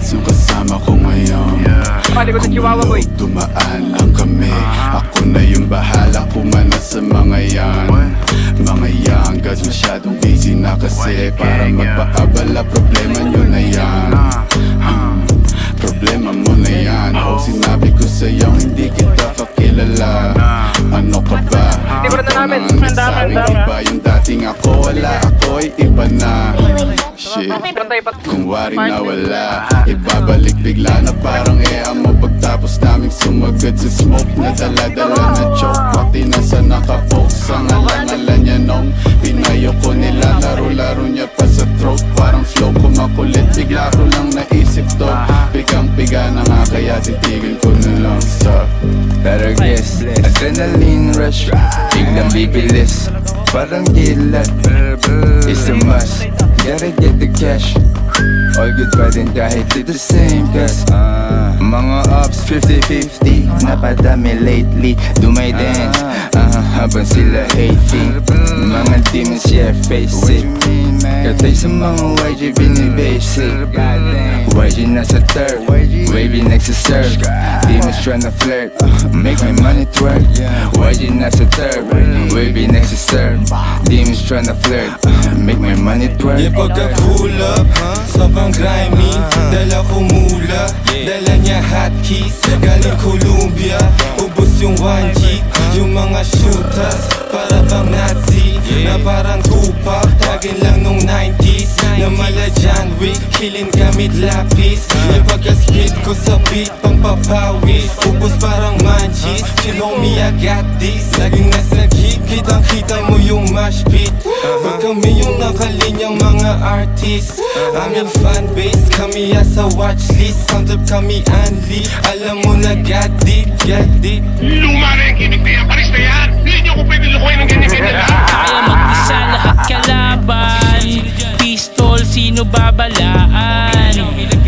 Buds yung kasama ko ngayon. Palikod ng Chihuahua boy. Dumaan lang kami. Ako na yung bahala kumana sa mga yan. Mga young guys masyadong busy na kasi. Para magpaabala problema nyo na yan. Problema mo na yan. O sinabi ko sa'yo hindi kita kakilala. Ano ka ba? Hindi ko rin na namin. Sabi iba yung dating ako. Wala ako ay iba na. Shit, kung wari na wala, ibabalik bigla na parang amo. Pagtapos naming sumagad sa smoke na dala-dala na choke. Pati nasa nakapoke sa ngalangalan niya nung pinayo ko nila. Laro-laro niya pa sa throat. Parang flow ko makulit. Bigla ko lang naisip to. Pigang-piga na nga kaya titigil ko na lang. Stop. Better guess, adrenaline rush, biglang bibilis, parang gilat. It's a must, gotta get the cash. All good pa din kahit di the same cause mga ups 50-50, napadami lately. Do my dance, habang sila hating. Mga demons, yeah, face it. Katay sa mga YG binibasic. YG nasa third, wavy next to serve. Demons tryna flirt, make my money twerk. YG nasa third, wavy next to serve. Demons tryna flirt, make my money twerk. Yeah, pagka-pull up, sobrang grimy. Dala ko mula, dala niya hotkeys. Galing Columbia, ubos yung 1G. Yung mga shooters, para bang Nazi. Na parang Tupac, tagin lang nung 90s. Na mala John Wick, killing gamit lapis. Yung pagka-spit ko sa beat, pang papawis. Ubos parang manchis, you know me, I got this. Laging nasa gig, kitang-kita mo yung mash beat. Pag kami yung nakalinyang mga artist. Aming fanbase, kami asa watchlist. Sound up kami unli, alam mo na got it, got it. Luma na yung gimmick na yan, paris na yan. Hindi nyo ko pwede lukuhin ng ganyan-ganyan lang. Kaya mag-isa lahat kalaban. Pistol, sino babalaan?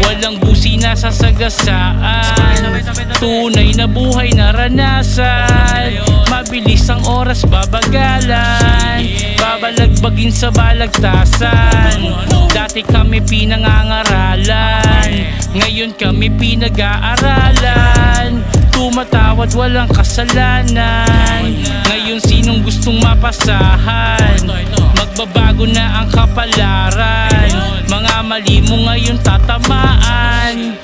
Walang busi na sasagasaan. Tunay na buhay naranasan. Mabilis ang oras babagalan. Babalagbagin sa balagtasan. Dati kami pinangangaralan, ngayon kami pinag-aaralan. Tumatawad walang kasalanan. Ngayon sinong gustong mapasahan? Magbabago na ang kapalaran. Mga mali mo ngayon tatamaan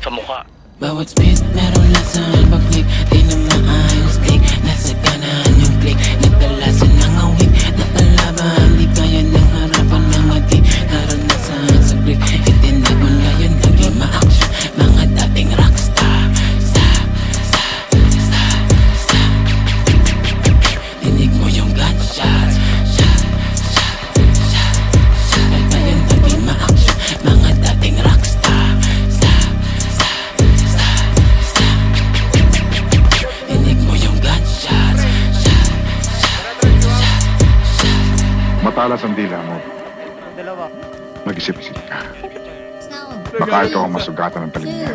sa mukha. Bawat spit meron lasan. Pag-click di na maayos click. Nasa kanan yung click. Nagdalasan ng awik na palaban. Di kaya ng harapan ng ating naranasan sa click. Itinag mo na yun naging ma-action. Mga dating rockstar. Dinig mo yung gunshots. Kaya naging ma-action. Mga dating rockstar. Dinig mo yung gunshots. Matalas ang dila mo. Mag-isip-isip ka. Baka ito ang masugatan ng talim niya.